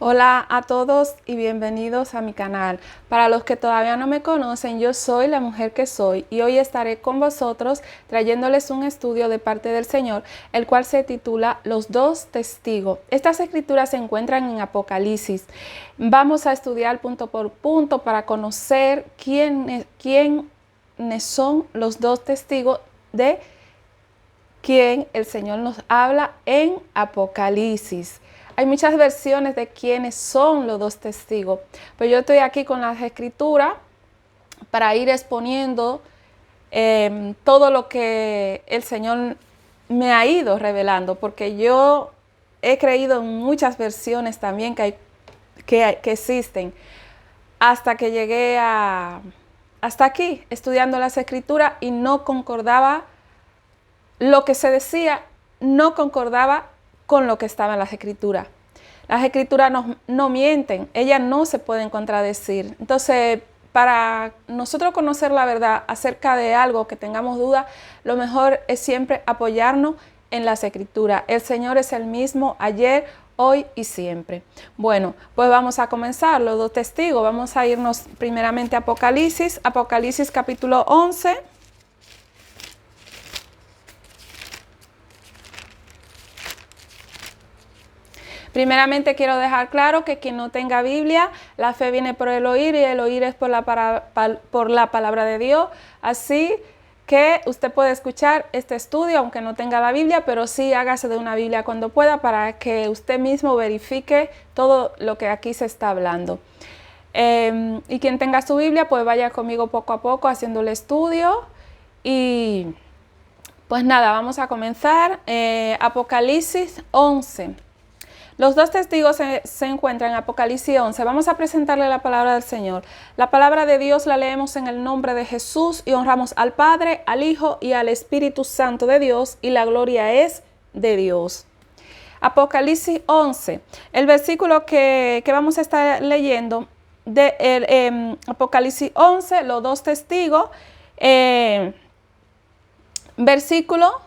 Hola a todos y bienvenidos a mi canal. Para los que todavía no me conocen, yo soy la mujer que soy y hoy estaré con vosotros trayéndoles un estudio de parte del Señor, el cual se titula Los dos testigos. Estas escrituras se encuentran en Apocalipsis. Vamos a estudiar punto por punto para conocer quiénes son los dos testigos de quien el Señor nos habla en Apocalipsis. Hay muchas versiones de quiénes son los dos testigos, pero yo estoy aquí con las escrituras para ir exponiendo todo lo que el Señor me ha ido revelando, porque yo he creído en muchas versiones también que existen, hasta que llegué hasta aquí, estudiando las escrituras, y no concordaba lo que se decía, no concordaba con lo que estaba en las escrituras. Las escrituras no mienten, ellas no se pueden contradecir. Entonces, para nosotros conocer la verdad acerca de algo que tengamos duda, lo mejor es siempre apoyarnos en las escrituras. El Señor es el mismo ayer, hoy y siempre. Bueno, pues vamos a comenzar, los dos testigos. Vamos a irnos primeramente a Apocalipsis, Apocalipsis capítulo 11. Primeramente quiero dejar claro que quien no tenga Biblia, la fe viene por el oír y el oír es por la palabra de Dios. Así que usted puede escuchar este estudio aunque no tenga la Biblia, pero sí hágase de una Biblia cuando pueda para que usted mismo verifique todo lo que aquí se está hablando. Y quien tenga su Biblia, pues vaya conmigo poco a poco haciendo el estudio. Y pues nada, vamos a comenzar. Apocalipsis 11. Los dos testigos se encuentran en Apocalipsis 11. Vamos a presentarle la palabra del Señor. La palabra de Dios la leemos en el nombre de Jesús y honramos al Padre, al Hijo y al Espíritu Santo de Dios, y la gloria es de Dios. Apocalipsis 11. El versículo que vamos a estar leyendo de Apocalipsis 11, los dos testigos, versículo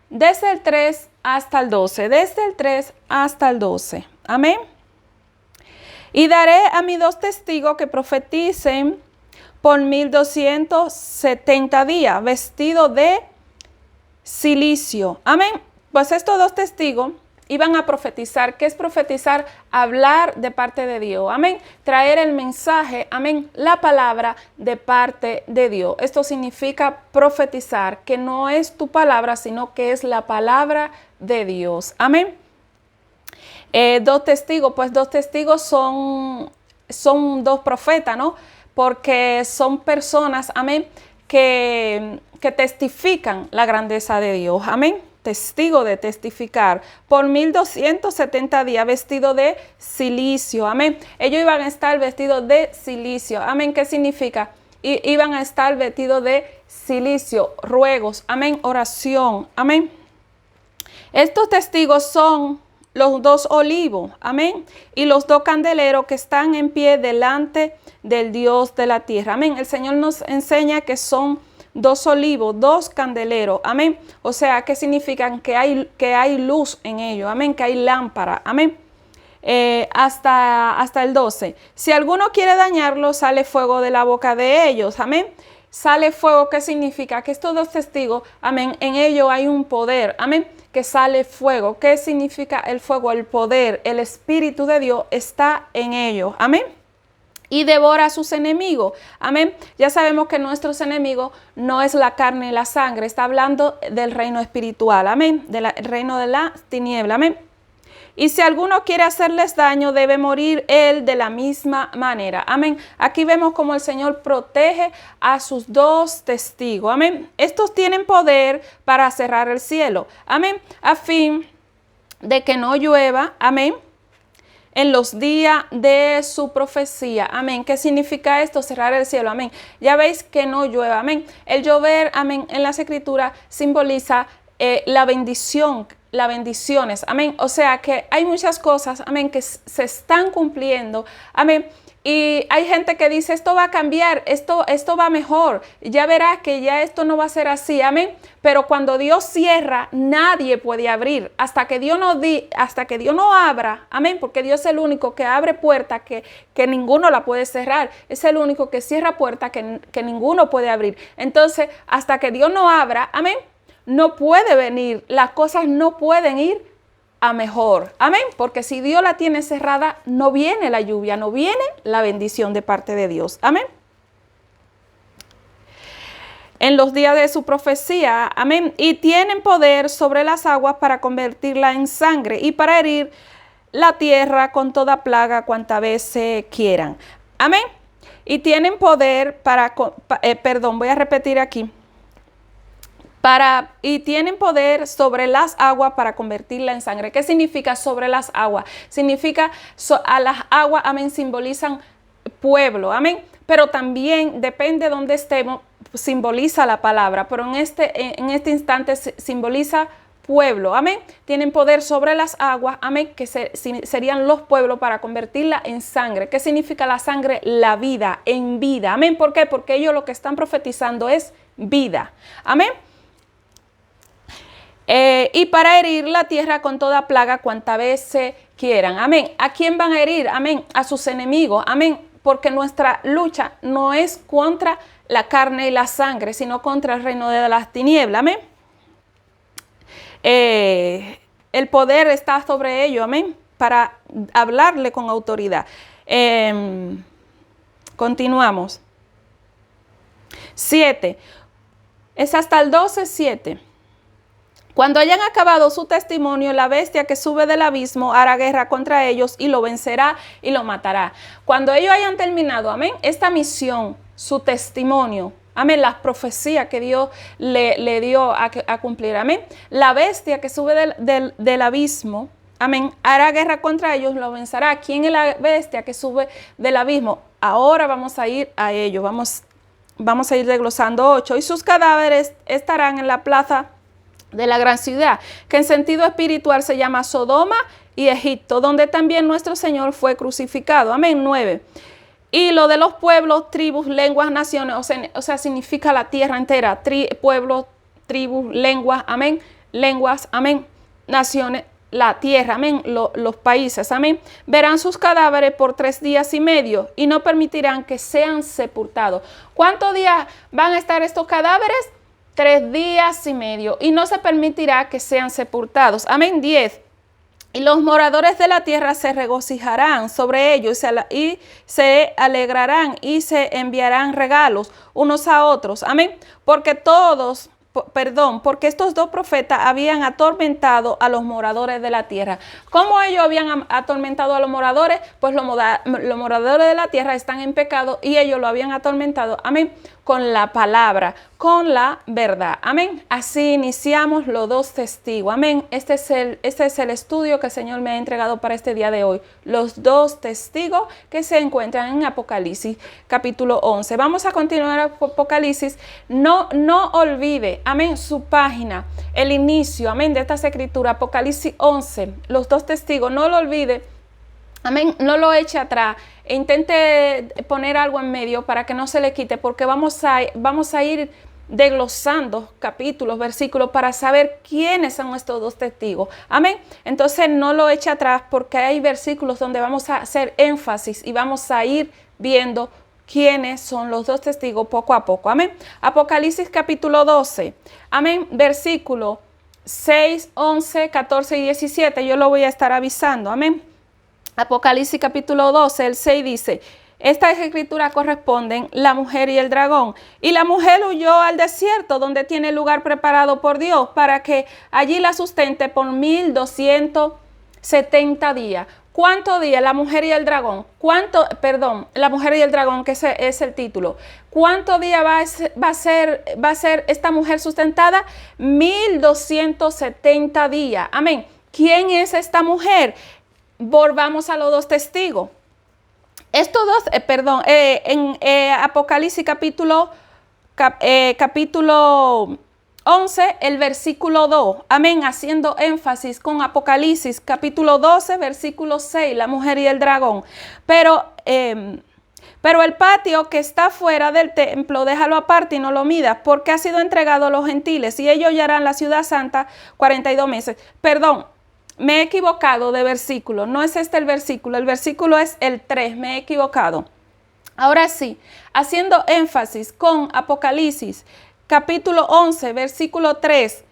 desde el 3 hasta el 12, desde el 3 hasta el 12. Amén. Y daré a mis dos testigos que profeticen por 1270 días, vestidos de cilicio. Amén. Pues estos dos testigos iban a profetizar. ¿Qué es profetizar? Hablar de parte de Dios. Amén. Traer el mensaje, amén, la palabra de parte de Dios. Esto significa profetizar, que no es tu palabra, sino que es la palabra de Dios. Amén. Dos testigos, pues dos testigos son dos profetas, ¿no? Porque son personas, amén, que testifican la grandeza de Dios. Amén. Testigo de testificar por 1270 días vestido de cilicio. Amén. Ellos iban a estar vestidos de cilicio. Amén. ¿Qué significa? Iban a estar vestidos de cilicio, ruegos. Amén. Oración. Amén. Estos testigos son los dos olivos. Amén. Y los dos candeleros que están en pie delante del Dios de la tierra. Amén. El Señor nos enseña que son dos olivos, dos candeleros, amén. O sea, ¿qué significan? Que hay luz en ellos, amén, que hay lámpara, amén. Hasta el 12. Si alguno quiere dañarlo, sale fuego de la boca de ellos, amén. Sale fuego, ¿qué significa? Que estos dos testigos, amén, en ellos hay un poder, amén, que sale fuego. ¿Qué significa el fuego? El poder, el Espíritu de Dios está en ellos, amén. Y devora a sus enemigos. Amén. Ya sabemos que nuestros enemigos no es la carne y la sangre. Está hablando del reino espiritual. Amén. Del reino de la tiniebla. Amén. Y si alguno quiere hacerles daño, debe morir él de la misma manera. Amén. Aquí vemos cómo el Señor protege a sus dos testigos. Amén. Estos tienen poder para cerrar el cielo. Amén. A fin de que no llueva. Amén. En los días de su profecía. Amén. ¿Qué significa esto? Cerrar el cielo. Amén. Ya veis que no llueva. Amén. El llover, amén, en las escrituras simboliza la bendición, las bendiciones. Amén. O sea que hay muchas cosas, amén, que se están cumpliendo. Amén. Y hay gente que dice, esto va a cambiar, esto va mejor, ya verás que ya esto no va a ser así, amén. Pero cuando Dios cierra, nadie puede abrir, hasta que Dios no abra, amén, porque Dios es el único que abre puertas que ninguno la puede cerrar, es el único que cierra puertas que ninguno puede abrir. Entonces, hasta que Dios no abra, amén, no puede venir, las cosas no pueden ir a mejor, amén, porque si Dios la tiene cerrada, no viene la lluvia, no viene la bendición de parte de Dios, amén. En los días de su profecía, amén, y tienen poder sobre las aguas para convertirla en sangre y para herir la tierra con toda plaga cuanta veces quieran, amén. Y tienen poder para, voy a repetir aquí. Y tienen poder sobre las aguas para convertirla en sangre. ¿Qué significa sobre las aguas? Significa a las aguas, amén, simbolizan pueblo, amén. Pero también depende de dónde estemos, simboliza la palabra. Pero en este instante simboliza pueblo, amén. Tienen poder sobre las aguas, amén, que serían los pueblos para convertirla en sangre. ¿Qué significa la sangre? La vida, en vida, amén. ¿Por qué? Porque ellos lo que están profetizando es vida, amén. Y para herir la tierra con toda plaga cuanta veces quieran. Amén. ¿A quién van a herir? Amén. A sus enemigos. Amén. Porque nuestra lucha no es contra la carne y la sangre, sino contra el reino de las tinieblas. Amén. El poder está sobre ellos. Amén. Para hablarle con autoridad. Continuamos. 7. Es hasta el 12:7. Cuando hayan acabado su testimonio, la bestia que sube del abismo hará guerra contra ellos y lo vencerá y lo matará. Cuando ellos hayan terminado, amén, esta misión, su testimonio, amén, las profecías que Dios le dio a cumplir, amén, la bestia que sube del abismo, amén, hará guerra contra ellos, lo vencerá. ¿Quién es la bestia que sube del abismo? Ahora vamos a ir a ello, vamos a ir desglosando 8. Y sus cadáveres estarán en la plaza de la gran ciudad, que en sentido espiritual se llama Sodoma y Egipto, donde también nuestro Señor fue crucificado. Amén. 9. Y lo de los pueblos, tribus, lenguas, naciones, o sea, significa la tierra entera, pueblos, tribus, lenguas, amén, lenguas, amén, naciones, la tierra, amén, los países, amén, verán sus cadáveres por 3 días y medio y no permitirán que sean sepultados. ¿Cuántos días van a estar estos cadáveres? 3 días y medio, y no se permitirá que sean sepultados. Amén. 10. Y los moradores de la tierra se regocijarán sobre ellos y se alegrarán y se enviarán regalos unos a otros. Amén. Porque estos dos profetas habían atormentado a los moradores de la tierra. ¿Cómo ellos habían atormentado a los moradores? Pues los moradores de la tierra están en pecado y ellos lo habían atormentado, amén, con la palabra, con la verdad, amén. Así iniciamos los 2 testigos, amén. Este es el estudio que el Señor me ha entregado para este día de hoy. Los 2 testigos que se encuentran en Apocalipsis capítulo 11. Vamos a continuar Apocalipsis. No olvide, amén, su página, el inicio, amén, de estas escrituras, Apocalipsis 11, los 2 testigos, no lo olvide, amén, no lo eche atrás, intente poner algo en medio para que no se le quite, porque vamos a ir desglosando capítulos, versículos, para saber quiénes son estos 2 testigos, amén. Entonces no lo eche atrás, porque hay versículos donde vamos a hacer énfasis y vamos a ir viendo quiénes son los 2 testigos poco a poco, amén. Apocalipsis capítulo 12, amén, versículo 6, 11, 14 y 17, yo lo voy a estar avisando, amén. Apocalipsis capítulo 12, el 6 dice: estas escrituras corresponden la mujer y el dragón. Y la mujer huyó al desierto, donde tiene lugar preparado por Dios, para que allí la sustente por 1270 días. ¿Cuántos días? La mujer y el dragón. La mujer y el dragón, que ese es el título. ¿Cuántos días va a ser esta mujer sustentada? 1270 días. Amén. ¿Quién es esta mujer? Volvamos a los 2 testigos. Estos 2, en Apocalipsis capítulo 11, el versículo 2, amén, haciendo énfasis con Apocalipsis capítulo 12, versículo 6, la mujer y el dragón. Pero Pero el patio que está fuera del templo, déjalo aparte y no lo midas, porque ha sido entregado a los gentiles y ellos hallarán la ciudad santa 42 meses. Perdón, me he equivocado de versículo. No es este el versículo es el 3, me he equivocado. Ahora sí, haciendo énfasis con Apocalipsis, capítulo 11, versículo 3,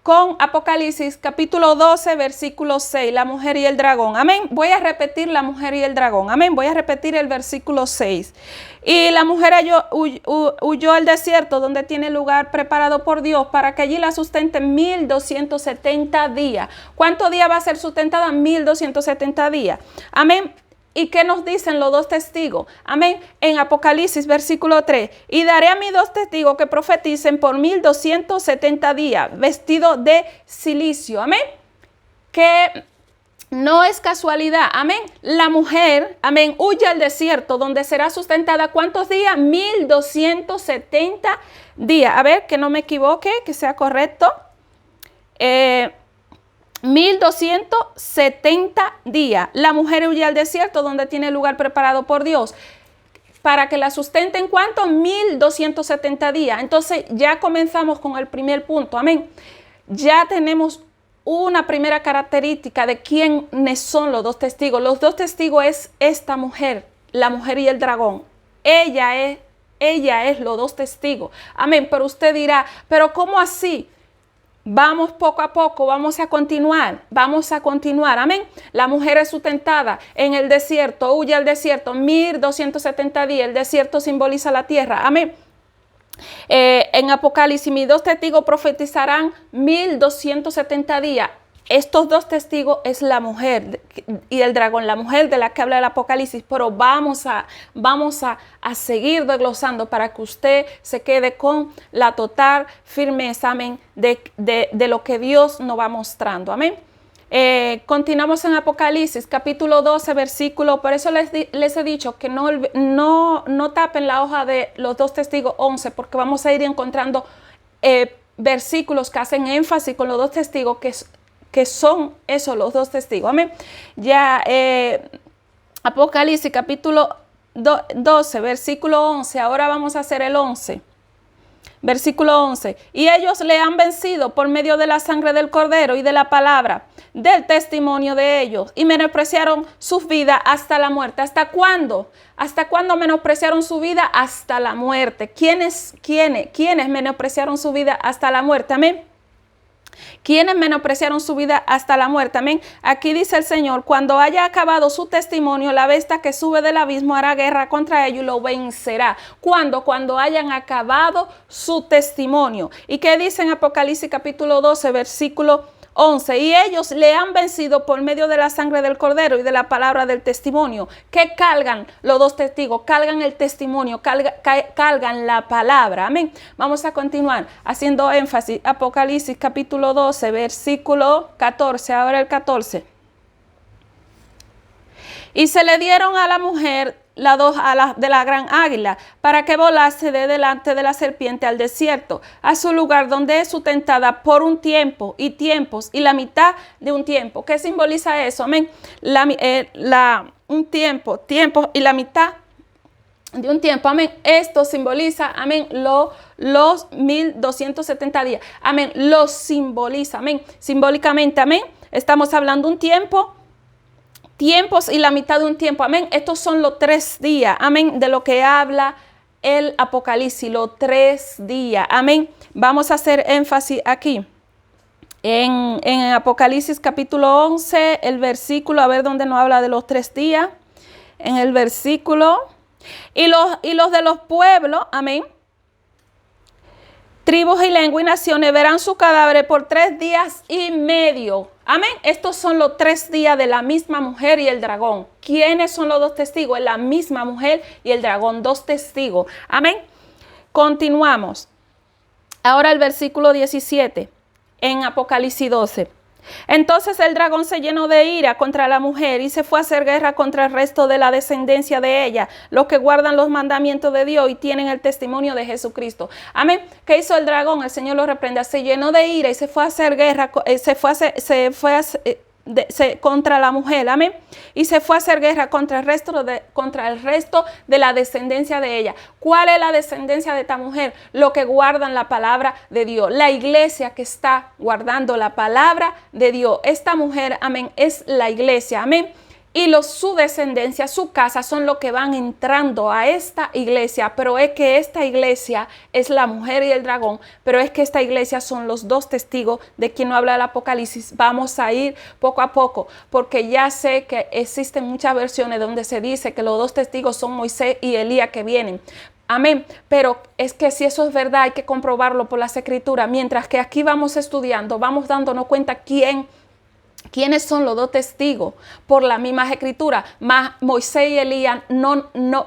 con Apocalipsis, capítulo 12, versículo 6, la mujer y el dragón. Amén. Voy a repetir la mujer y el dragón. Amén. Voy a repetir el versículo 6. Y la mujer huyó al desierto donde tiene lugar preparado por Dios para que allí la sustenten 1270 días. ¿Cuántos días va a ser sustentada? 1270 días. Amén. ¿Y qué nos dicen los dos testigos? Amén. En Apocalipsis, versículo 3. Y daré a mis dos testigos que profeticen por 1270 días, vestidos de silicio. Amén. Que no es casualidad. Amén. La mujer, amén, huye al desierto donde será sustentada. ¿Cuántos días? 1270 días. A ver, que no me equivoque, que sea correcto. 1270 días. La mujer huye al desierto donde tiene lugar preparado por Dios para que la sustenten. ¿Cuánto? 1270 días. Entonces ya comenzamos con el primer punto. Amén. Ya tenemos una primera característica de quiénes son los dos testigos. Los dos testigos es esta mujer, la mujer y el dragón. Ella es los dos testigos. Amén. Pero usted dirá, ¿pero cómo así? Vamos poco a poco, vamos a continuar, amén. La mujer es sustentada en el desierto, huye al desierto, 1270 días, el desierto simboliza la tierra, amén. En Apocalipsis, mis dos testigos profetizarán 1270 días. Estos dos testigos es la mujer y el dragón, la mujer de la que habla el Apocalipsis, pero vamos a seguir desglosando para que usted se quede con la total firmeza, amén, de lo que Dios nos va mostrando, amén. Continuamos en Apocalipsis, capítulo 12, versículo, por eso les he dicho que no tapen la hoja de los dos testigos 11, porque vamos a ir encontrando versículos que hacen énfasis con los dos testigos que son esos los dos testigos. Amén. Ya Apocalipsis capítulo 12, versículo 11. Ahora vamos a hacer el 11. Versículo 11. Y ellos le han vencido por medio de la sangre del Cordero y de la palabra del testimonio de ellos. Y menospreciaron sus vidas hasta la muerte. ¿Hasta cuándo? ¿Hasta cuándo menospreciaron su vida? Hasta la muerte. ¿Quiénes menospreciaron su vida hasta la muerte? Amén. ¿Quiénes menospreciaron su vida hasta la muerte? Amén. Aquí dice el Señor, cuando haya acabado su testimonio, la bestia que sube del abismo hará guerra contra ellos y lo vencerá. ¿Cuándo? Cuando hayan acabado su testimonio. ¿Y qué dice en Apocalipsis capítulo 12, versículo 11? Y ellos le han vencido por medio de la sangre del Cordero y de la palabra del testimonio. ¿Qué cargan los dos testigos? Cargan el testimonio, cargan la palabra. Amén. Vamos a continuar haciendo énfasis. Apocalipsis capítulo 12, versículo 14. Ahora el 14. Y se le dieron a la mujer las dos alas de la gran águila para que volase de delante de la serpiente al desierto, a su lugar donde es sustentada por un tiempo y tiempos y la mitad de un tiempo. ¿Qué simboliza eso? Amén. Un tiempo y la mitad de un tiempo. Amén. Esto simboliza, amén, los 1270 días. Amén. Lo simboliza, amén. Simbólicamente, amén. Estamos hablando un tiempos y la mitad de un tiempo. Amén. Estos son los 3 días. Amén. De lo que habla el Apocalipsis. Los 3 días. Amén. Vamos a hacer énfasis aquí. En Apocalipsis capítulo 11, el versículo, a ver dónde nos habla de los 3 días. En el versículo. Y los de los pueblos. Amén. Tribus y lenguas y naciones verán su cadáver por 3 días y medio. Amén. Estos son los 3 días de la misma mujer y el dragón. ¿Quiénes son los dos testigos? Es la misma mujer y el dragón, 2 testigos. Amén. Continuamos. Ahora el versículo 17 en Apocalipsis 12. Entonces el dragón se llenó de ira contra la mujer y se fue a hacer guerra contra el resto de la descendencia de ella, los que guardan los mandamientos de Dios y tienen el testimonio de Jesucristo. Amén. ¿Qué hizo el dragón? El Señor lo reprenda. Se llenó de ira y se fue a hacer guerra, contra la mujer, amén, y se fue a hacer guerra contra el resto de la descendencia de ella. ¿Cuál es la descendencia de esta mujer? Lo que guardan la palabra de Dios, la iglesia que está guardando la palabra de Dios. Esta mujer, amén, es la iglesia, amén. Y su descendencia, su casa, son los que van entrando a esta iglesia. Pero es que esta iglesia es la mujer y el dragón. Pero es que esta iglesia son los dos testigos de quien no habla el Apocalipsis. Vamos a ir poco a poco, porque ya sé que existen muchas versiones donde se dice que los dos testigos son Moisés y Elías que vienen. Amén. Pero es que si eso es verdad, hay que comprobarlo por las escrituras. Mientras que aquí vamos estudiando, vamos dándonos cuenta ¿quiénes son los dos testigos? Por la misma escritura. Más Moisés y Elías,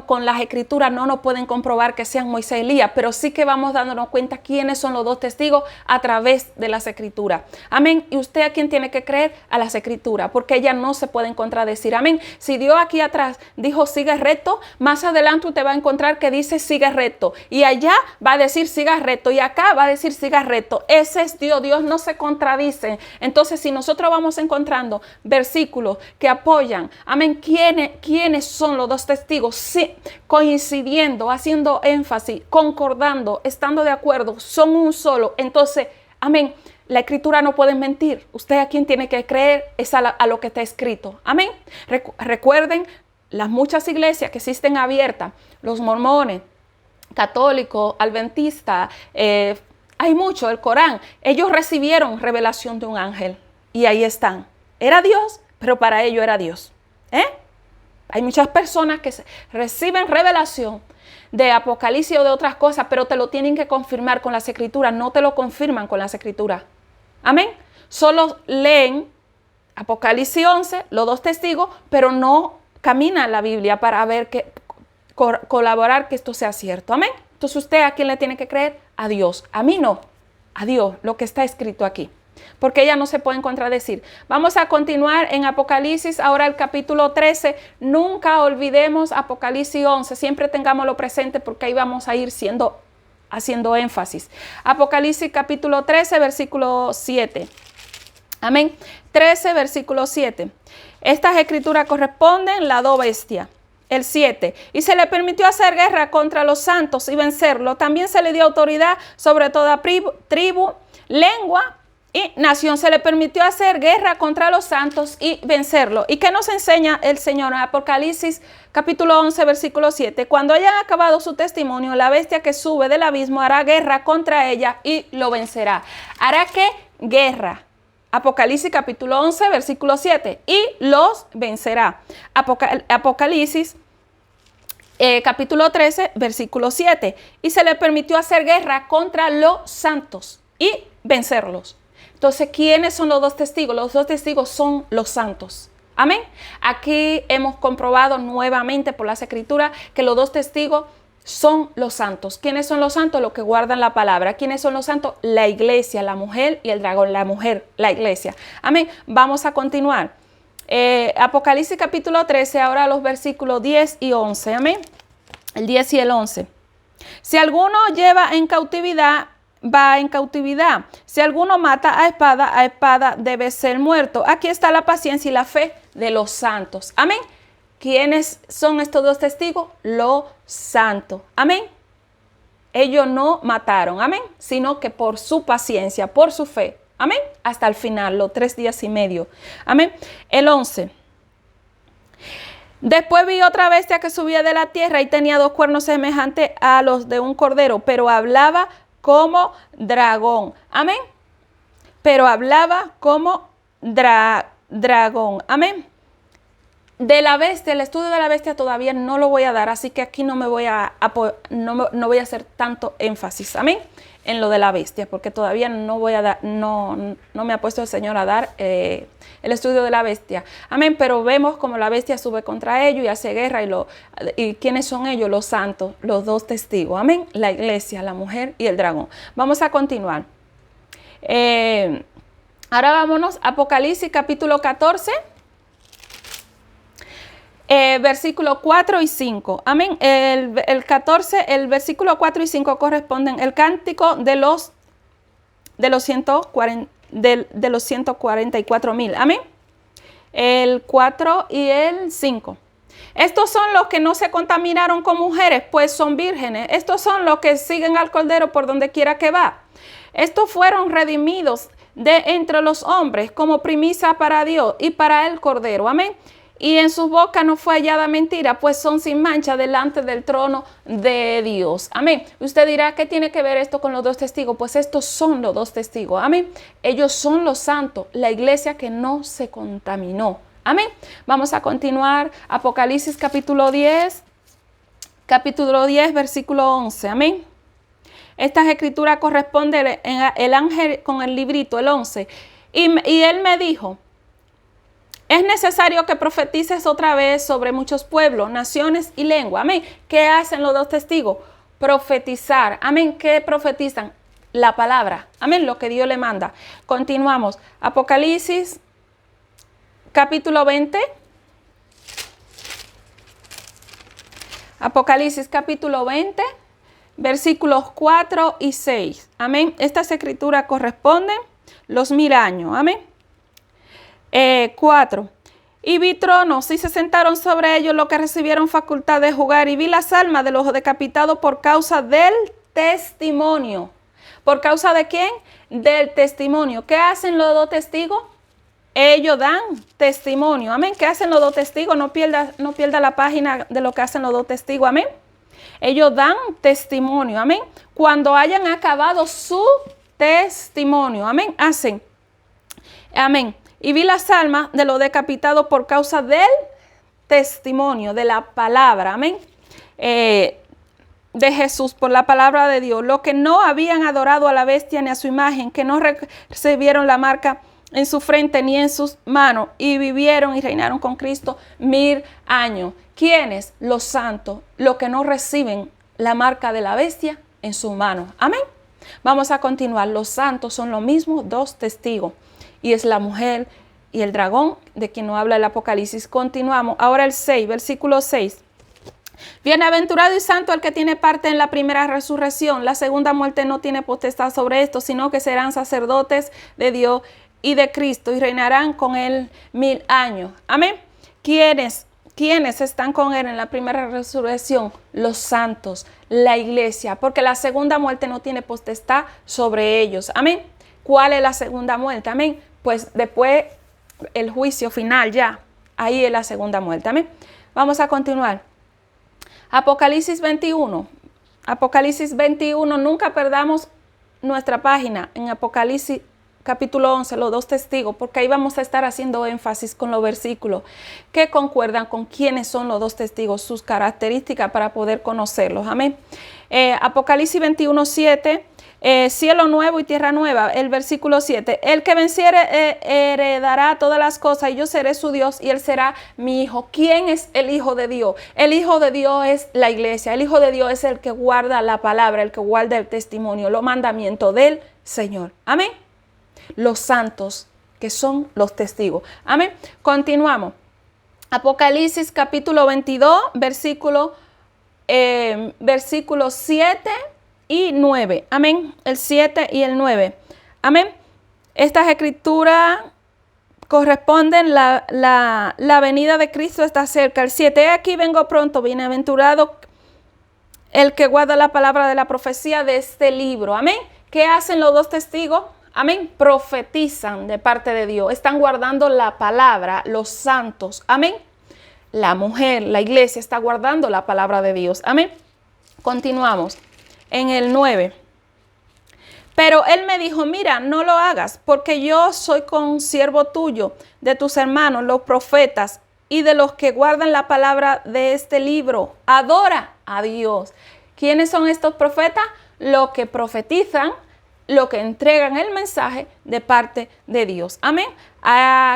con las escrituras no nos pueden comprobar que sean Moisés y Elías, pero sí que vamos dándonos cuenta quiénes son los dos testigos a través de las escrituras. Amén. ¿Y usted a quién tiene que creer? A las escrituras, porque ellas no se pueden contradecir. Amén. Si Dios aquí atrás dijo sigue recto, más adelante usted va a encontrar que dice sigue recto. Y allá va a decir siga recto. Y acá va a decir siga recto. Ese es Dios. Dios no se contradice. Entonces, si nosotros vamos encontrando versículos que apoyan, amén, ¿quiénes son los dos testigos? Sí, coincidiendo, haciendo énfasis, concordando, estando de acuerdo, son un solo. Entonces, amén, la escritura no puede mentir. Usted a quien tiene que creer es a lo que está escrito. Amén. Recuerden las muchas iglesias que existen abiertas, los mormones, católicos, adventistas, hay mucho, el Corán. Ellos recibieron revelación de un ángel. Y ahí están. Era Dios, pero para ellos era Dios. Hay muchas personas que reciben revelación de Apocalipsis o de otras cosas, pero te lo tienen que confirmar con las escrituras. No te lo confirman con las escrituras. Amén. Solo leen Apocalipsis 11, los dos testigos, pero no caminan la Biblia para ver colaborar que esto sea cierto. Amén. Entonces usted a quién le tiene que creer? A Dios. A mí no. A Dios, lo que está escrito aquí. Porque ellas no se pueden contradecir. Vamos a continuar en Apocalipsis, ahora el capítulo 13. Nunca olvidemos Apocalipsis 11. Siempre tengámoslo presente porque ahí vamos a ir haciendo énfasis. Apocalipsis capítulo 13, versículo 7. Amén. 13, versículo 7. Estas escrituras corresponden la dos bestias. El 7. Y se le permitió hacer guerra contra los santos y vencerlo. También se le dio autoridad sobre toda tribu, lengua y nación. Se le permitió hacer guerra contra los santos y vencerlo. ¿Y qué nos enseña el Señor en Apocalipsis capítulo 11, versículo 7? Cuando hayan acabado su testimonio, la bestia que sube del abismo hará guerra contra ella y lo vencerá. ¿Hará qué? Guerra. Apocalipsis capítulo 11, versículo 7. Y los vencerá. Apocalipsis capítulo 13, versículo 7. Y se le permitió hacer guerra contra los santos y vencerlos. Entonces, ¿quiénes son los dos testigos? Los dos testigos son los santos. Amén. Aquí hemos comprobado nuevamente por las escrituras que los dos testigos son los santos. ¿Quiénes son los santos? Los que guardan la palabra. ¿Quiénes son los santos? La iglesia, la mujer y el dragón. La mujer, la iglesia. Amén. Vamos a continuar. Apocalipsis capítulo 13, ahora los versículos 10 y 11. Amén. El 10 y el 11. Si alguno lleva en cautividad, va en cautividad. Si alguno mata a espada debe ser muerto. Aquí está la paciencia y la fe de los santos. Amén. ¿Quiénes son estos dos testigos? Los santos. Amén. Ellos no mataron, amén, sino que por su paciencia, por su fe. Amén. Hasta el final, los 3 días y medio. Amén. El 11. Después vi otra bestia que subía de la tierra y tenía 2 cuernos semejantes a los de un cordero, pero hablaba como dragón. Amén. Pero hablaba como dragón. Amén. De la bestia, el estudio de la bestia todavía no lo voy a dar, así que aquí no voy a hacer tanto énfasis, amén, en lo de la bestia, porque todavía no voy a dar, no me ha puesto el Señor a dar el estudio de la bestia, amén, pero vemos como la bestia sube contra ellos y hace guerra, y ¿quiénes son ellos? Los santos, los dos testigos, amén, la iglesia, la mujer y el dragón. Vamos a continuar. Ahora vámonos a Apocalipsis capítulo 14. Versículo 4 y 5. Amén. El 14, el versículo 4 y 5 corresponden el cántico de los 144,000. Amén. el 4 y el 5. Estos son los que no se contaminaron con mujeres, pues son vírgenes. Estos son los que siguen al Cordero por donde quiera que va. Estos fueron redimidos de entre los hombres como primicia para Dios y para el Cordero. Amén. Y en su boca no fue hallada mentira, pues son sin mancha delante del trono de Dios. Amén. Usted dirá, ¿qué tiene que ver esto con los dos testigos? Pues estos son los dos testigos. Amén. Ellos son los santos, la iglesia que no se contaminó. Amén. Vamos a continuar. Apocalipsis capítulo 10, versículo 11. Amén. Estas escrituras corresponden el ángel con el librito, el 11. Y él me dijo, es necesario que profetices otra vez sobre muchos pueblos, naciones y lengua. Amén. ¿Qué hacen los dos testigos? Profetizar. Amén. ¿Qué profetizan? La palabra. Amén. Lo que Dios le manda. Continuamos. Apocalipsis capítulo 20. Apocalipsis capítulo 20, versículos 4 y 6. Amén. Estas escrituras corresponden los 1000 años. Amén. 4. Y vi tronos y se sentaron sobre ellos los que recibieron facultad de jugar. Y vi las almas de los decapitados por causa del testimonio. ¿Por causa de quién? Del testimonio. ¿Qué hacen los dos testigos? Ellos dan testimonio. Amén. ¿Qué hacen los dos testigos? No pierda la página de lo que hacen los dos testigos. Amén. Ellos dan testimonio. Amén. Cuando hayan acabado su testimonio. Amén. Hacen. Amén. Y vi las almas de los decapitados por causa del testimonio, de la palabra. Amén. De Jesús, por la palabra de Dios. Los que no habían adorado a la bestia ni a su imagen, que no recibieron la marca en su frente ni en sus manos, y vivieron y reinaron con Cristo 1000 años. ¿Quiénes? Los santos, los que no reciben la marca de la bestia en su mano. Amén. Vamos a continuar. Los santos son lo mismo, dos testigos. Y es la mujer y el dragón de quien nos habla el Apocalipsis. Continuamos. Ahora el 6, versículo 6. Bienaventurado y santo el que tiene parte en la primera resurrección. La segunda muerte no tiene potestad sobre esto, sino que serán sacerdotes de Dios y de Cristo y reinarán con él 1000 años. Amén. ¿Quiénes están con él en la primera resurrección? Los santos, la iglesia, porque la segunda muerte no tiene potestad sobre ellos. Amén. ¿Cuál es la segunda muerte? Amén. Pues después el juicio final ya. Ahí es la segunda muerte. Amén. Vamos a continuar. Apocalipsis 21. Apocalipsis 21. Nunca perdamos nuestra página en Apocalipsis capítulo 11, los dos testigos, porque ahí vamos a estar haciendo énfasis con los versículos que concuerdan con quiénes son los dos testigos, sus características para poder conocerlos. Amén. Apocalipsis 21, 7. Cielo nuevo y tierra nueva, el versículo 7. El que venciere heredará todas las cosas y yo seré su Dios y él será mi hijo. ¿Quién es el hijo de Dios? El hijo de Dios es la iglesia. El hijo de Dios es el que guarda la palabra, el que guarda el testimonio, los mandamientos del Señor. Amén. Los santos que son los testigos. Amén. Continuamos. Apocalipsis capítulo 22, versículo 7 y 9. Amén. El 7 y el 9. Amén. Estas escrituras corresponden, la venida de Cristo está cerca. El 7, aquí vengo pronto, bienaventurado el que guarda la palabra de la profecía de este libro. Amén. ¿Qué hacen los dos testigos? Amén. Profetizan de parte de Dios. Están guardando la palabra, los santos. Amén. La mujer, la iglesia está guardando la palabra de Dios. Amén. Continuamos. En el 9. Pero él me dijo, mira, no lo hagas, porque yo soy consiervo tuyo, de tus hermanos, los profetas, y de los que guardan la palabra de este libro. Adora a Dios. ¿Quiénes son estos profetas? Los que profetizan, los que entregan el mensaje de parte de Dios. Amén.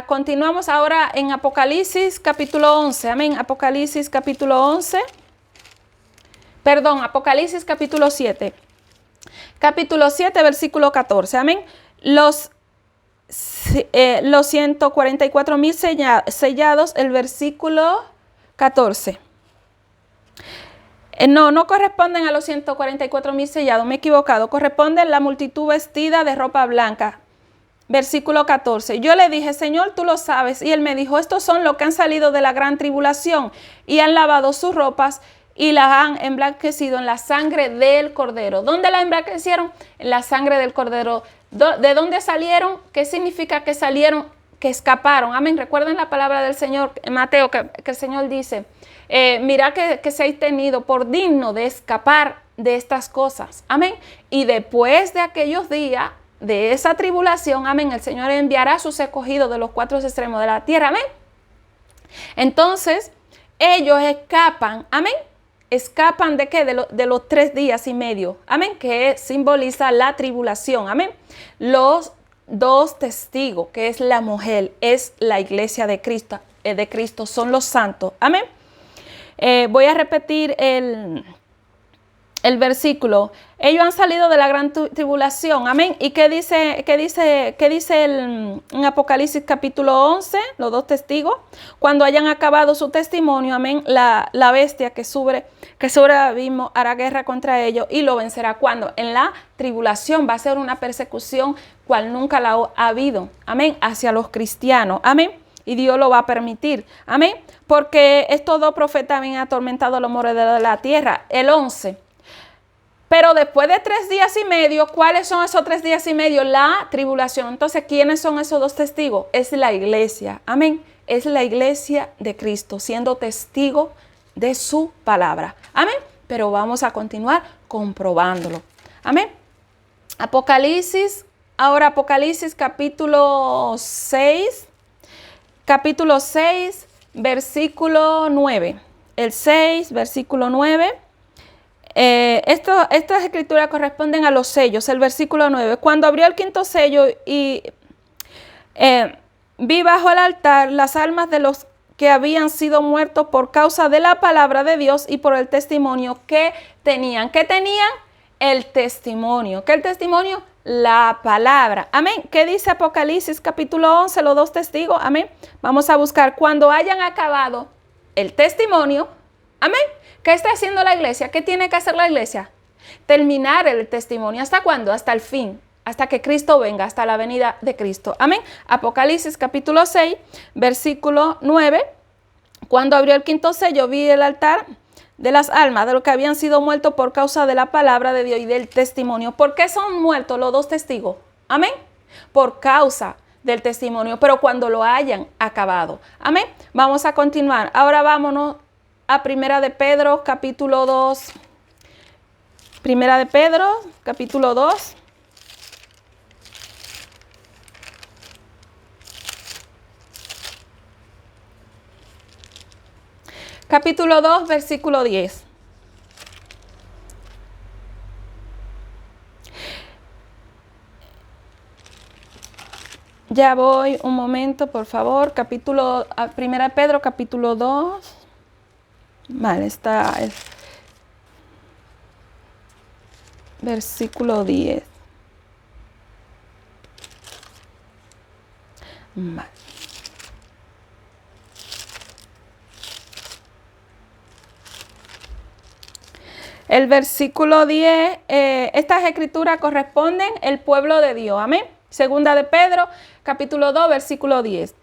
Continuamos ahora en Apocalipsis capítulo 11. Amén. Apocalipsis capítulo 11. Apocalipsis capítulo 7. Capítulo 7, versículo 14. Amén. Los 144,000 sellados, el versículo 14. No corresponden a los 144,000 sellados, me he equivocado. Corresponden a la multitud vestida de ropa blanca. Versículo 14. Yo le dije, Señor, tú lo sabes. Y él me dijo, estos son los que han salido de la gran tribulación y han lavado sus ropas y las han emblanquecido en la sangre del Cordero. ¿Dónde la emblanquecieron? En la sangre del Cordero. ¿De dónde salieron? ¿Qué significa que salieron? Que escaparon. Amén. Recuerden la palabra del Señor en Mateo, que el Señor dice, mira que seáis tenido por digno de escapar de estas cosas. Amén. Y después de aquellos días, de esa tribulación, amén, el Señor enviará a sus escogidos de los cuatro extremos de la tierra. Amén. Entonces, ellos escapan. Amén. ¿Escapan de qué? De los 3 días y medio. Amén. Que simboliza la tribulación. Amén. Los 2 testigos, que es la mujer, es la iglesia de Cristo, son los santos. Amén. Voy a repetir el versículo. Ellos han salido de la gran tribulación. Amén. ¿Y qué dice en Apocalipsis capítulo 11? Los 2 testigos. Cuando hayan acabado su testimonio, amén, la bestia que sobre el abismo hará guerra contra ellos y lo vencerá. ¿Cuándo? En la tribulación. Va a ser una persecución cual nunca la ha habido. Amén. Hacia los cristianos. Amén. Y Dios lo va a permitir. Amén. Porque estos 2 profetas habían atormentado a los moradores de la tierra. El 11. Pero después de 3 días y medio, ¿cuáles son esos 3 días y medio? La tribulación. Entonces, ¿quiénes son esos 2 testigos? Es la iglesia. Amén. Es la iglesia de Cristo, siendo testigo de su palabra. Amén. Pero vamos a continuar comprobándolo. Amén. Apocalipsis capítulo 6. Capítulo 6, versículo 9. El 6, versículo 9. Estas escrituras corresponden a los sellos. El versículo 9. Cuando abrió el 5º sello y vi bajo el altar las almas de los que habían sido muertos por causa de la palabra de Dios y por el testimonio que tenían. ¿Qué tenían? El testimonio. ¿Qué es el testimonio? La palabra. Amén. ¿Qué dice Apocalipsis capítulo 11? Los 2 testigos. Amén. Vamos a buscar. Cuando hayan acabado el testimonio. Amén. ¿Qué está haciendo la iglesia? ¿Qué tiene que hacer la iglesia? Terminar el testimonio. ¿Hasta cuándo? Hasta el fin. Hasta que Cristo venga, hasta la venida de Cristo. Amén. Apocalipsis capítulo 6, versículo 9. Cuando abrió el 5º sello, vi el altar de las almas de los que habían sido muertos por causa de la palabra de Dios y del testimonio. ¿Por qué son muertos los 2 testigos? Amén. Por causa del testimonio, pero cuando lo hayan acabado. Amén. Vamos a continuar. Ahora vámonos a Primera de Pedro, capítulo 2. Primera de Pedro, capítulo 2. Capítulo 2, versículo 10. Ya voy, un momento, por favor. Primera de Pedro, capítulo 2. Vale, está el versículo 10. Vale. El versículo 10, estas escrituras corresponden al pueblo de Dios. Amén. Segunda de Pedro, capítulo 2, versículo 10.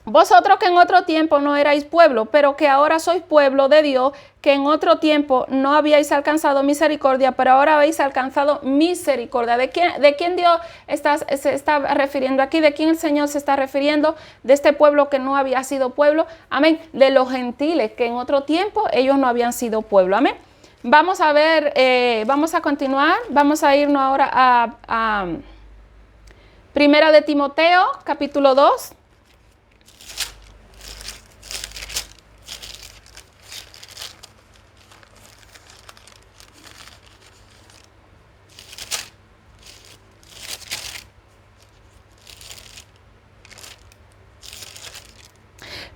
Vosotros que en otro tiempo no erais pueblo, pero que ahora sois pueblo de Dios, que en otro tiempo no habíais alcanzado misericordia, pero ahora habéis alcanzado misericordia. ¿De quién Dios se está refiriendo aquí? ¿De quién el Señor se está refiriendo? De este pueblo que no había sido pueblo. Amén. De los gentiles, que en otro tiempo ellos no habían sido pueblo. Amén. Vamos a ver, vamos a continuar. Vamos a irnos ahora a Primera de Timoteo, capítulo 2.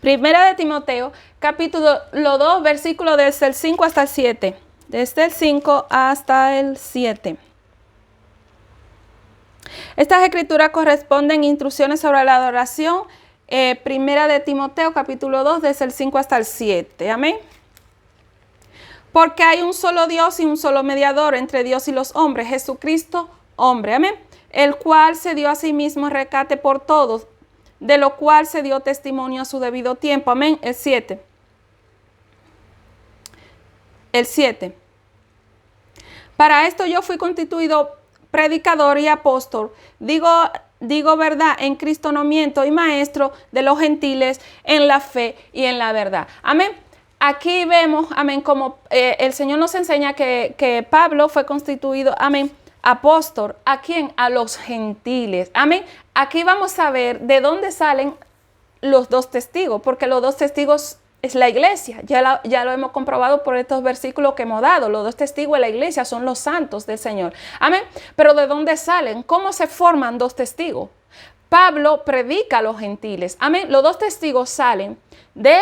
Primera de Timoteo, capítulo 2, versículo desde el 5 hasta el 7. Desde el 5 hasta el 7. Estas escrituras corresponden a instrucciones sobre la adoración. Primera de Timoteo, capítulo 2, desde el 5 hasta el 7. Amén. Porque hay un solo Dios y un solo mediador entre Dios y los hombres, Jesucristo, hombre. Amén. el cual se dio a sí mismo rescate por todos, de lo cual se dio testimonio a su debido tiempo. Amén. El 7. El 7. Para esto yo fui constituido predicador y apóstol. Digo verdad, en Cristo no miento, y maestro de los gentiles en la fe y en la verdad. Amén. Aquí vemos, amén, como el Señor nos enseña que Pablo fue constituido, amén, apóstol. ¿A quién? A los gentiles. Amén. Aquí vamos a ver de dónde salen los dos testigos, porque los dos testigos es la iglesia. Ya lo hemos comprobado por estos versículos que hemos dado. Los dos testigos de la iglesia son los santos del Señor. Amén. Pero ¿de dónde salen? ¿Cómo se forman dos testigos? Pablo predica a los gentiles. Amén. Los dos testigos salen de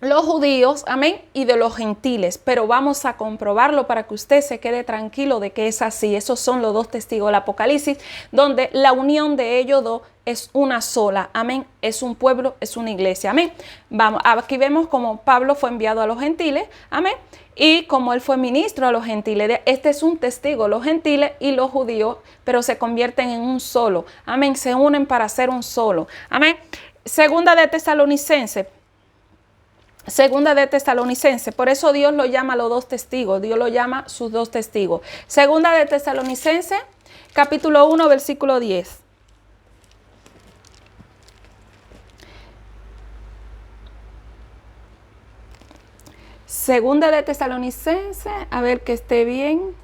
los judíos, amén, y de los gentiles, pero vamos a comprobarlo para que usted se quede tranquilo de que es así. Esos son los dos testigos del Apocalipsis, donde la unión de ellos dos es una sola, amén, es un pueblo, es una iglesia, amén. Vamos, aquí vemos como Pablo fue enviado a los gentiles, amén, y como él fue ministro a los gentiles. Este es un testigo, los gentiles y los judíos, pero se convierten en un solo, amén, se unen para ser un solo, amén. Segunda de Tesalonicenses, por eso Dios lo llama los dos testigos, Dios lo llama sus dos testigos. Segunda de Tesalonicenses, capítulo 1, versículo 10. Segunda de Tesalonicenses, a ver que esté bien.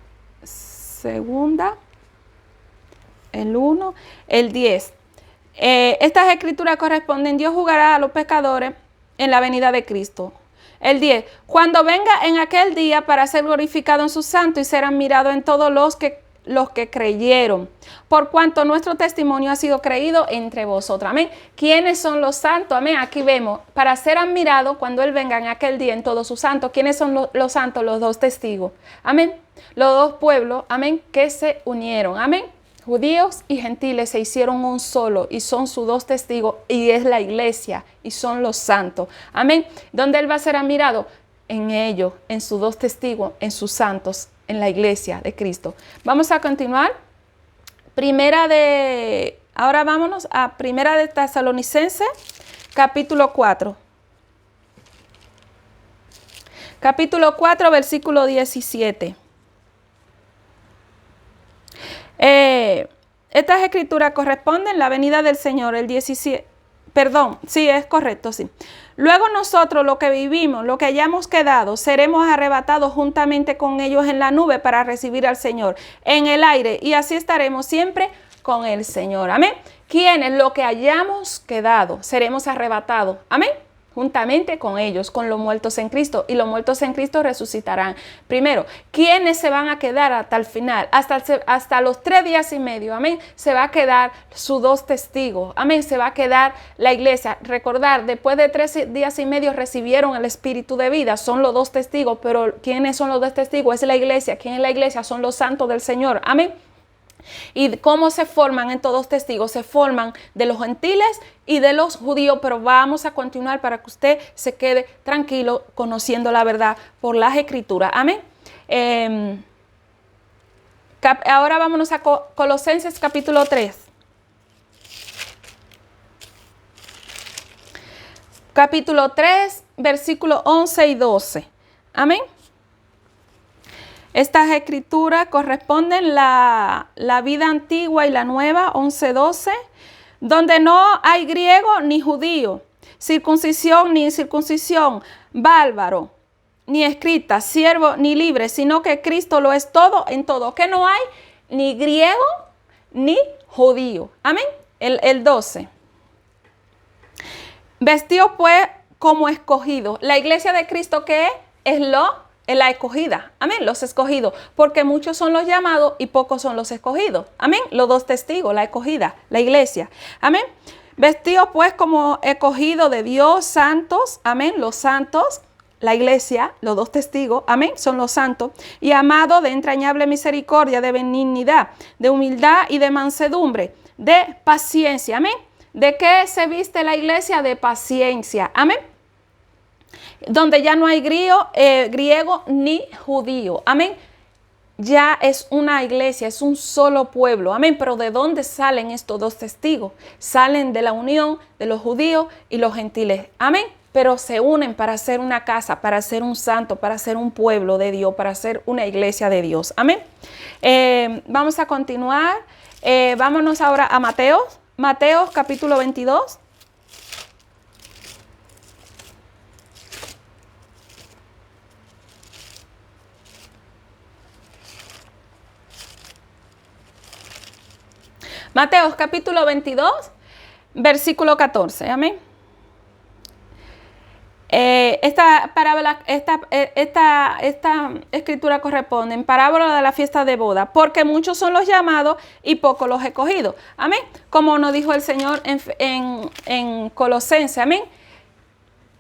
Segunda, el 1, el 10. Estas escrituras corresponden: Dios juzgará a los pecadores en la venida de Cristo. El 10. Cuando venga en aquel día para ser glorificado en sus santos y ser admirado en todos los que creyeron, por cuanto nuestro testimonio ha sido creído entre vosotros. Amén. ¿Quiénes son los santos? Amén. Aquí vemos, para ser admirado cuando Él venga en aquel día en todos sus santos. ¿Quiénes son los santos? Los dos testigos. Amén. Los dos pueblos, amén, que se unieron. Amén. Judíos y gentiles se hicieron un solo y son sus dos testigos, y es la iglesia y son los santos. Amén. ¿Dónde Él va a ser admirado? En ellos, en sus dos testigos, en sus santos, en la iglesia de Cristo. Vamos a continuar. Ahora vámonos a Primera de Tesalonicenses, capítulo 4. Capítulo 4, versículo 17. Estas escrituras corresponden a la venida del Señor, el 17. Perdón, sí, es correcto, sí. Luego nosotros, los que vivimos, los que hayamos quedado, seremos arrebatados juntamente con ellos en la nube para recibir al Señor en el aire, y así estaremos siempre con el Señor. Amén. ¿Quiénes? Los que hayamos quedado, seremos arrebatados. Amén. Juntamente con ellos, con los muertos en Cristo, y los muertos en Cristo resucitarán. Primero, ¿quiénes se van a quedar hasta el final? Hasta los 3 días y medio, amén, se va a quedar sus dos testigos, amén, se va a quedar la iglesia. Recordar, después de 3 días y medio recibieron el Espíritu de vida, son los dos testigos, pero ¿quiénes son los dos testigos? Es la iglesia. ¿Quién es la iglesia? Son los santos del Señor, amén. ¿Y cómo se forman en todos testigos? Se forman de los gentiles y de los judíos, pero vamos a continuar para que usted se quede tranquilo conociendo la verdad por las escrituras. Amén. Ahora vámonos a Colosenses capítulo 3. Capítulo 3, versículos 11 y 12. Amén. Estas escrituras corresponden la vida antigua y la nueva, 11-12, donde no hay griego ni judío, circuncisión ni incircuncisión, bárbaro ni escrita, siervo ni libre, sino que Cristo lo es todo en todo. Que no hay ni griego ni judío. Amén. El 12. Vestidos pues como escogidos. La iglesia de Cristo, ¿qué es? Es la escogida, amén, los escogidos, porque muchos son los llamados y pocos son los escogidos, amén, los dos testigos, la escogida, la iglesia, amén. Vestidos pues como escogidos de Dios, santos, amén, los santos, la iglesia, los dos testigos, amén, son los santos, y amados de entrañable misericordia, de benignidad, de humildad y de mansedumbre, de paciencia, amén. ¿De qué se viste la iglesia? De paciencia, amén. Donde ya no hay griego ni judío. Amén. ya es una iglesia, es un solo pueblo. Amén. Pero ¿de dónde salen estos dos testigos? Salen de la unión de los judíos y los gentiles. Amén. Pero se unen para hacer una casa, para ser un santo, para ser un pueblo de Dios, para ser una iglesia de Dios. Amén. Vamos a continuar. Vámonos ahora a Mateo. Mateo capítulo 22. Mateo capítulo 22, versículo 14. Amén. Esta escritura corresponde en parábola de la fiesta de boda, porque muchos son los llamados y pocos los escogidos. Amén. Como nos dijo el Señor en Colosenses. Amén.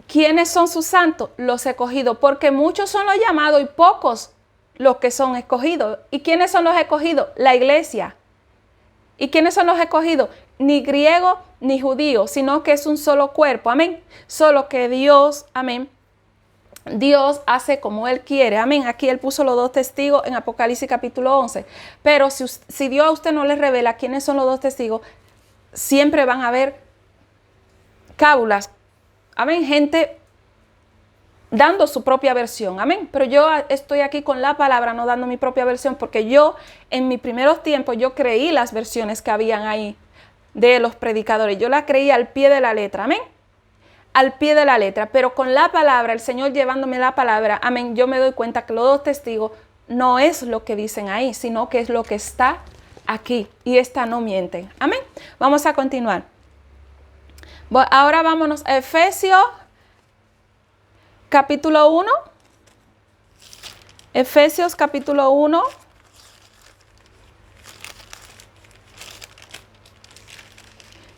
¿Quiénes son sus santos? Los escogidos, porque muchos son los llamados y pocos los que son escogidos. ¿Y quiénes son los escogidos? La iglesia. ¿Y quiénes son los escogidos? Ni griego ni judío, sino que es un solo cuerpo. Amén. Solo que Dios, amén, Dios hace como Él quiere. Amén. Aquí Él puso los dos testigos en Apocalipsis capítulo 11. Pero si Dios a usted no le revela quiénes son los dos testigos, siempre van a haber cábulas. Amén. Gente dando su propia versión. Amén. Pero yo estoy aquí con la palabra, no dando mi propia versión, porque yo en mis primeros tiempos yo creí las versiones que habían ahí de los predicadores. Yo las creí al pie de la letra. Amén. Al pie de la letra. Pero con la palabra, el Señor llevándome la palabra, amén, yo me doy cuenta que los dos testigos no es lo que dicen ahí, sino que es lo que está aquí. Y esta no mienten. Amén. Vamos a continuar. Ahora vámonos a Efesios capítulo 1. Efesios capítulo 1.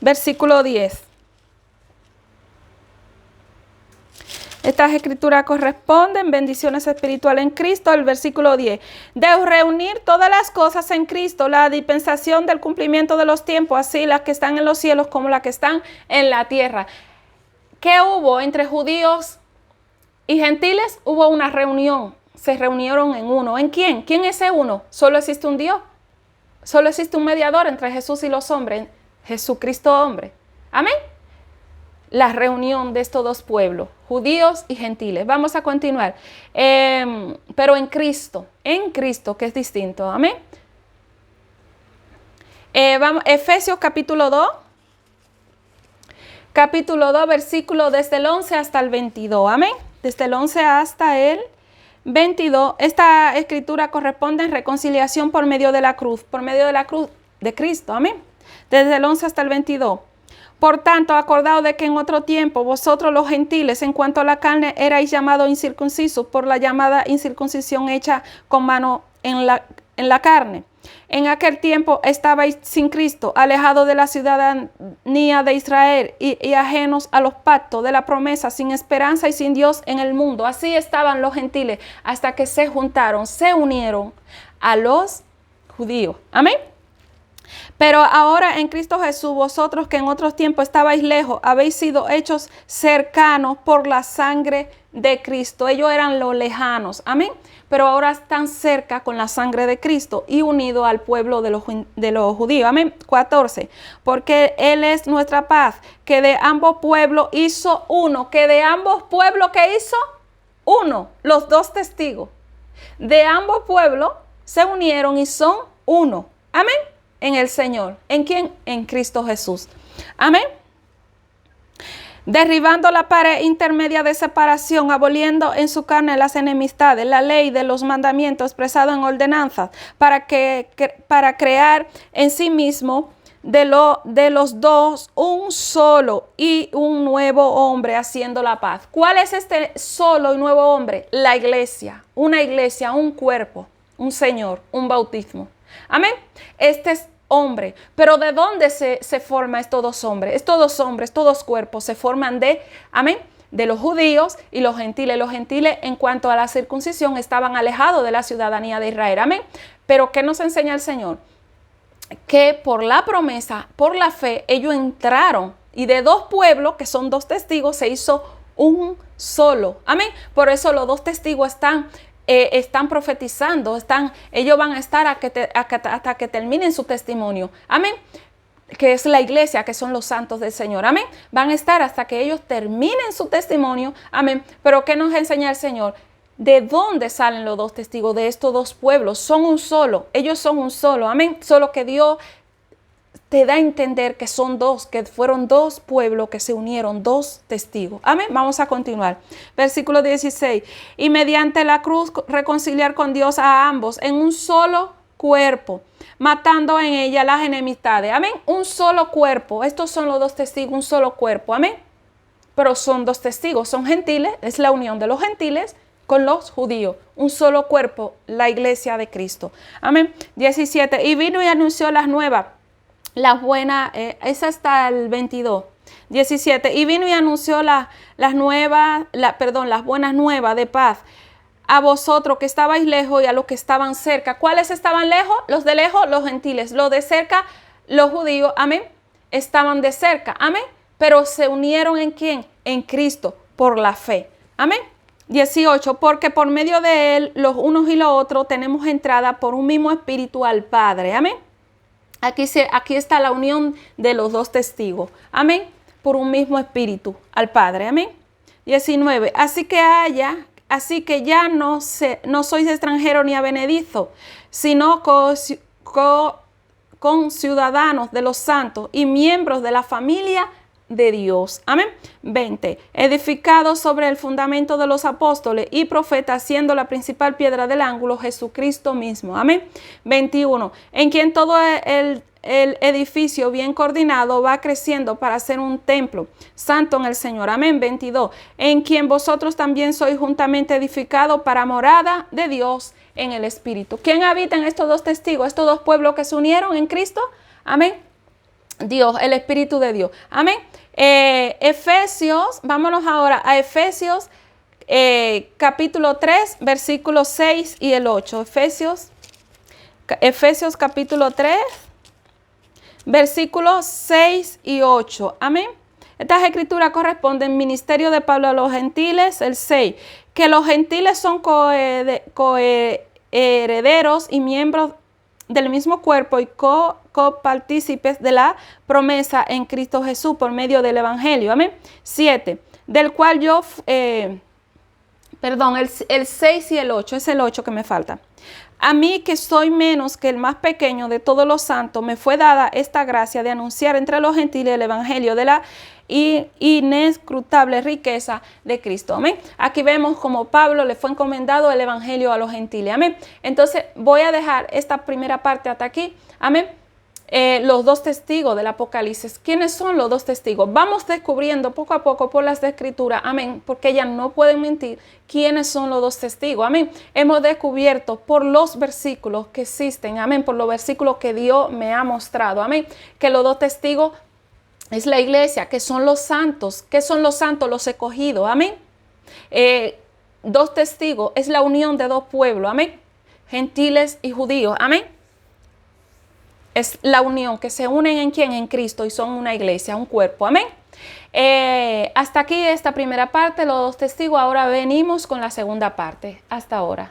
Versículo 10. Estas escrituras corresponden, bendiciones espirituales en Cristo, el versículo 10. De reunir todas las cosas en Cristo, la dispensación del cumplimiento de los tiempos, así las que están en los cielos como las que están en la tierra. ¿Qué hubo entre judíos y gentiles? Hubo una reunión, se reunieron en uno. ¿En quién? ¿Quién es ese uno? Solo existe un Dios, solo existe un mediador entre Jesús y los hombres, Jesucristo hombre. Amén. La reunión de estos dos pueblos, judíos y gentiles. Vamos a continuar. Pero en Cristo, que es distinto. Amén. Vamos, Efesios capítulo 2. Capítulo 2, versículo desde el 11 hasta el 22. Amén. Desde el 11 hasta el 22. Esta escritura corresponde en reconciliación por medio de la cruz de Cristo. Amén. Desde el 11 hasta el 22. Por tanto, acordaos de que en otro tiempo vosotros los gentiles, en cuanto a la carne, erais llamados incircuncisos por la llamada incircuncisión hecha con mano en la carne. En aquel tiempo estabais sin Cristo, alejados de la ciudadanía de Israel y ajenos a los pactos de la promesa, sin esperanza y sin Dios en el mundo. Así estaban los gentiles hasta que se juntaron, se unieron a los judíos. Amén. Pero ahora en Cristo Jesús, vosotros que en otros tiempos estabais lejos, habéis sido hechos cercanos por la sangre de Cristo. Ellos eran los lejanos, amén. Pero ahora están cerca con la sangre de Cristo y unidos al pueblo de los judíos, amén. 14. Porque Él es nuestra paz, que de ambos pueblos hizo uno. Que de ambos pueblos, ¿qué hizo? Uno. Los dos testigos. De ambos pueblos se unieron y son uno, amén. En el Señor. ¿En quién? En Cristo Jesús. Amén. Derribando la pared intermedia de separación, aboliendo en su carne las enemistades, la ley de los mandamientos expresado en ordenanzas, para crear en sí mismo de los dos un solo y un nuevo hombre, haciendo la paz. ¿Cuál es este solo y nuevo hombre? La iglesia, un cuerpo, un Señor, un bautismo. Amén. Este es hombre. Pero ¿de dónde se forman estos dos hombres? Estos dos cuerpos se forman amén, de los judíos y los gentiles. Los gentiles, en cuanto a la circuncisión, estaban alejados de la ciudadanía de Israel. Amén. Pero ¿qué nos enseña el Señor? Que por la promesa, por la fe, ellos entraron. Y de dos pueblos, que son dos testigos, se hizo un solo. Amén. Por eso los dos testigos están están profetizando, ellos van a estar hasta que terminen su testimonio. Amén. Que es la iglesia, que son los santos del Señor. Amén. Van a estar hasta que ellos terminen su testimonio. Amén. Pero ¿qué nos enseña el Señor? ¿De dónde salen los dos testigos? De estos dos pueblos. Son un solo. Ellos son un solo. Amén. Solo que Dios te da a entender que son dos, que fueron dos pueblos que se unieron, dos testigos. Amén. Vamos a continuar. Versículo 16. Y mediante la cruz reconciliar con Dios a ambos en un solo cuerpo, matando en ella las enemistades. Amén. Un solo cuerpo. Estos son los dos testigos, un solo cuerpo. Amén. Pero son dos testigos, son gentiles, es la unión de los gentiles con los judíos. Un solo cuerpo, la iglesia de Cristo. Amén. 17. Y vino y anunció las nuevas. Las buenas, esa está el 22. 17. Y vino y anunció las buenas nuevas de paz a vosotros que estabais lejos y a los que estaban cerca. ¿Cuáles estaban lejos? Los de lejos, los gentiles. Los de cerca, los judíos. Amén. Estaban de cerca. Amén. Pero se unieron ¿en quién? En Cristo, por la fe. Amén. 18. Porque por medio de él, los unos y los otros, tenemos entrada por un mismo espíritu al Padre. Amén. Aquí está la unión de los dos testigos. Amén. Por un mismo espíritu al Padre. Amén. 19. Así que ya no sois extranjeros ni advenedizos, sino con ciudadanos de los santos y miembros de la familia de Dios. Amén. 20. Edificados sobre el fundamento de los apóstoles y profetas, siendo la principal piedra del ángulo Jesucristo mismo. Amén. 21. En quien todo el edificio bien coordinado va creciendo para ser un templo santo en el Señor. Amén. 22. En quien vosotros también sois juntamente edificados para morada de Dios en el Espíritu. ¿Quién habita en estos dos testigos, estos dos pueblos que se unieron en Cristo? Amén. Dios, el Espíritu de Dios. Amén. Efesios, vámonos ahora a Efesios capítulo 3, versículos 6 y el 8. Efesios capítulo 3, versículos 6 y 8. Amén. Estas escrituras corresponden al ministerio de Pablo a los gentiles, el 6. Que los gentiles son coherederos y miembros del mismo cuerpo y copartícipes de la promesa en Cristo Jesús por medio del Evangelio. Amén. 7. Del cual el 6 y el 8, es el 8 que me falta. A mí, que soy menos que el más pequeño de todos los santos, me fue dada esta gracia de anunciar entre los gentiles el evangelio de la inescrutable riqueza de Cristo. Amén. Aquí vemos como Pablo le fue encomendado el evangelio a los gentiles. Amén. Entonces voy a dejar esta primera parte hasta aquí. Amén. Los dos testigos del Apocalipsis. ¿Quiénes son los dos testigos? Vamos descubriendo poco a poco por las escrituras, amén, porque ellas no pueden mentir, quiénes son los dos testigos, amén. Hemos descubierto por los versículos que existen, amén, por los versículos que Dios me ha mostrado, amén, que los dos testigos es la iglesia, que son los santos. ¿Qué son los santos? Los escogidos, amén. Dos testigos es la unión de dos pueblos, amén, gentiles y judíos, amén. Es la unión que se unen en quién, en Cristo, y son una iglesia, un cuerpo. Amén. Hasta aquí esta primera parte, los dos testigos. Ahora venimos con la segunda parte. Hasta ahora.